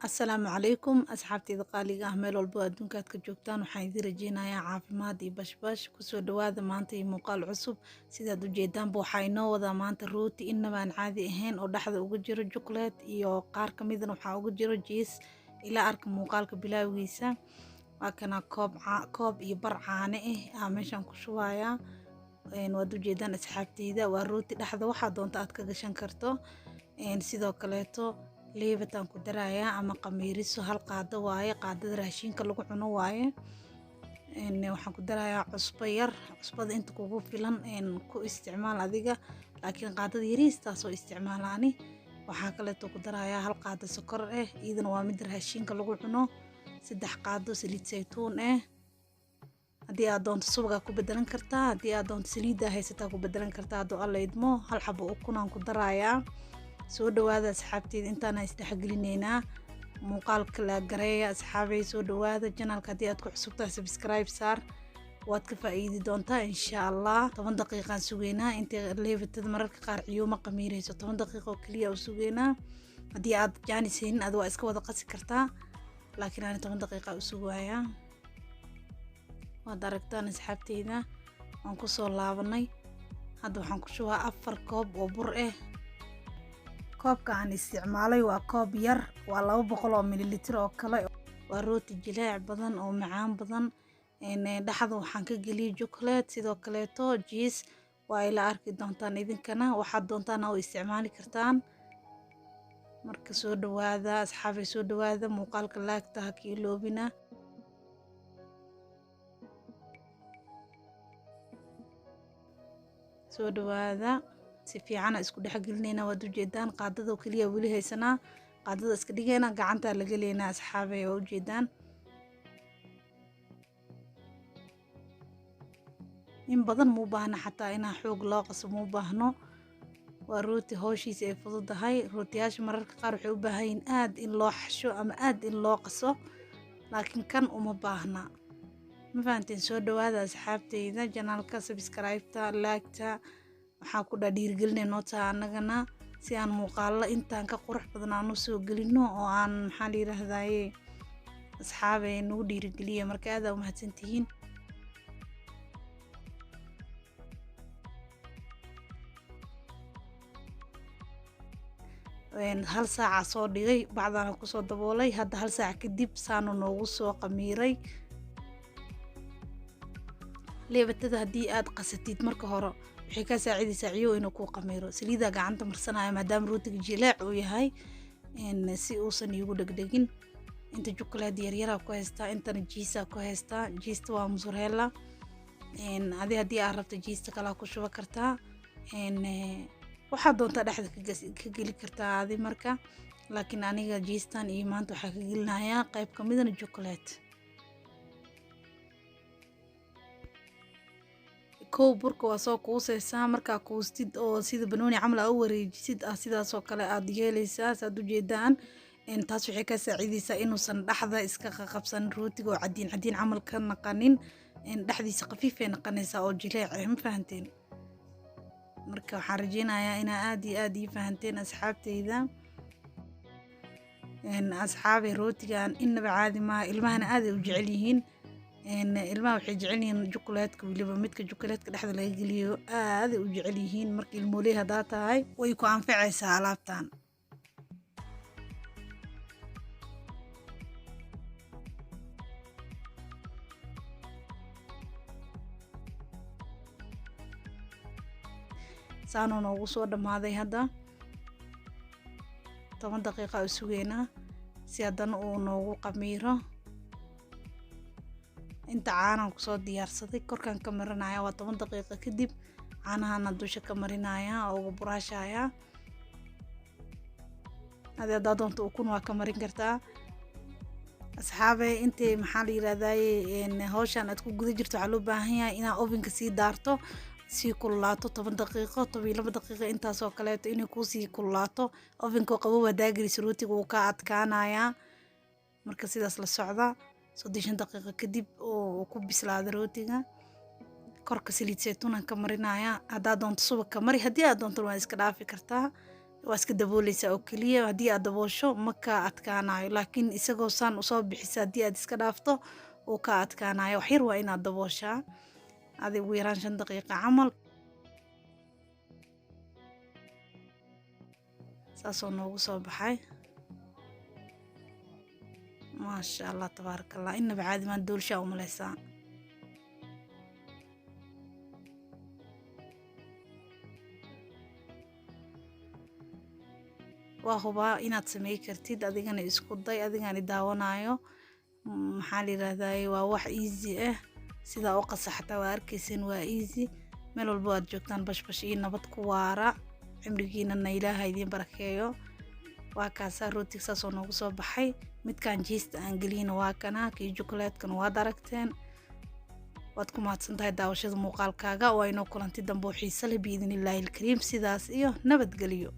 Asalaamu calaykum asxaabtayda qaaliga ah meel walbo adduunka aad ka joogtaan waxaan idin rajeynayaa caafimaad iyo bashbash kusoo dhawaada maanta iyo muuqaal cusub sidaad ujeedaanba waxaa inoo wadaa maanta rooti inabaan caadi ahayn oo dhexda uga jiro chocolate iyo qaar ka midna waxaa uga jiro jiis ilaa arka muuqaalka bilaawgiisa waa kana koob iyo bar caano ah meeshaan ku shubayaa waad ujeedaan asxaabtayda waa rooti dhexda waxaa doonta aad ka gashan karto sidoo kaleeto leebataan ku darayaa ama qamiiriso hal qaado waaye qaadada raashinka lagu cuno waaye waxaan ku darayaa cusbo yar cusbada inta kugu filan ku isticmaal adiga laakiin qaadada yariistaasoo isticmaalaani waxaa kaleeto ku darayaa hal qaado sokor iyadana waa mid raashinka lagu cuno 3 qaado saliid saytuun haddii aad doonto subaga ku bedelan kartaa haddii aad doonto saliidda haysataa ku bedelan kartaa hadduu alla idmo hal xabo ukunaan ku darayaa soo dhawaada asxaabteyda intaana isdhexgelineynaa muuqaalka la gareeya asxaabay soo dhawaada channelka haddii aad ku cusubtahay subscribe saar waad ka faa'iidi doontaa insha Allah 10 daqiiqaan sugeynaa inta leebatada mararka qaar ciyuuma qamiirayso 10 daqiiqo kaliya u sugeynaa haddii aad jaanis haynin aad waa iska wada qasi kartaa laakiin aan 10 daqiiqa u sugayaa waad aragtaan asxaabteyda waan ku soo laabanay hadda waxaan ku shubaa 4 koob oo bur koobka aan isticmaalay waa koob yar waa 200 oo mililitr oo kale waa rooti jileec badan oo macaan badan dhaxda waxaan ka geliyay chocolate sidoo kaleeto jiis waa ila arki doontaan idinkana waxaad doontaan oo isticmaali kartaan marka soo dhawaada asxaabay soo dhawaada muuqaalka laagta ha ka iloobina soo dhawaada si fiican isku dhexgelinayna waad ujeedaan qaadada kaliya wali haysanaa qaadada iska dhigayna gacanta la galeena asxaabay oo ujeedaan in badan muu baahna xataa inaa xoog loo qaso muu baahno waa rooti howshiisa ay fududahay rootiyaasha mararka qaar waxay u baahan yihiin aad in loo xasho ama aad in loo qaso laakiin kan uma baahna ma fahanteen soo dhawaada asxaabteyda channelka subscribe-ta like-ta waxaa ku dhiirigelinay noota anagana si aan muuqaalo intaan ka qurux badan aan u soo gelino oo aan maxaa la yiraahdaye asxaabay nagu dhiirigeliya marka aad u mahadsantihiin hal saaca soo dhigay bacdana ku soo daboolay hadda hal saac kadib saano noogu soo qamiiray leebatada haddii aad qasatid marka hore waxay ka saacidaysaa ciyo inuu ku qamiiro saliida gacanta marsanaya maadaama rootiga jileec uu yahay si uusan iigu dhegdhegin inta chocolate yaryara ku haystaa intana jiisa ku haystaa jiista waa mozzarella haddii aad rabto jiista kala ku shuba kartaa waxaad doontaa dhexda ka geli kartaa adi marka laakiin aniga jiistan iyo maanta waxaa ka gelinayaa qayb ka midana chocolate kow burka waa soo kuusaysaa markaa kuustid oo sida banooni camal u wareejisid sidaasoo kale aad yeelaysaa saad ujeedaan taas waxay ka saacidaysaa inuusan dhaxda iska qabsan rootiga oo cadiin camal ka naqanin dhexdiisa khafiifay naqanaysaa oo jileec ma fahanteen marka waxaan rajeynayaa inaa aad iyo aad ii fahanteen asxaabteyda asxaabay rootigan inaba caadi maaha ilmahana aad ay u jecel yihiin ilmaha waxay jecel yihiin chocolate waliba midka chocolate dhexda laga geliyo aad ay u jecel yihiin marka ilmooley hadaa tahay way ku anfacaysaa alaabtan saano noogu soo dhamaaday hadda 10 daqiiqa u sugeynaa si haddana uu noogu qamiiro inta caanaan kusoo diyaarsaday korkaan ka marinaya waa 10 daqiiqo kadib caanahana dusha ka marinaya oo ugu buraashaya hadda doonto ukun waa ka marin kartaa asxaabay intee maxaa la yiraahdaye hawshan aad ku guda jirto waxaa loo baahan yahay inaa ovenka sii daarto sii kululaato 10 daqiiqo 12 daqiiqo intaasoo kaleeto inay ku sii kululaato ovenka qabow hadaa geliso rootiga uu ka adkaanayaa marka sidaas la socda 30 daqiiqo kadib oo ku bislaado rootiga korka saliid saytuun ka marinaya hadaa doonto subag ka mari haddii aad doonto waa iska dhaafi kartaa waa iska dabooleysaa oo keliya. Haddii aad daboosho ma ka adkaanayo, laakiin isagoo saan usoo bixisa haddii aad iska dhaafto uu ka adkaanayo. wax yar waa inaad dabooshaa adi ugu yaraan 5 daqiiqo camal. saasoo noogu soo baxay maasha allah tabaarakallah. inaba caadi maan doolshaa u maleysaa. waa hubaa inaad samey kartid, adigana isku day, adigana daawanayo. maxaa la yiraahdaa waa wax easy ah. sida oo qasaxta waa arkaysan waa easy. meel walba aad joogtaan bashbash iyo nabad ku waara. cimrigiina ilaahay idin barakeeyo. waa kaasa rootiga saasoo noogu soo baxay. midkaan jiista aan geliyna waa kana, kii chocolate-kan waad aragteen. waad ku mahadsantahay daawashada muuqaalkaaga. waa inoo kulanti dambe oo xiiso leh biidhnillaahi alkariim. sidaas iyo nabadgelyo.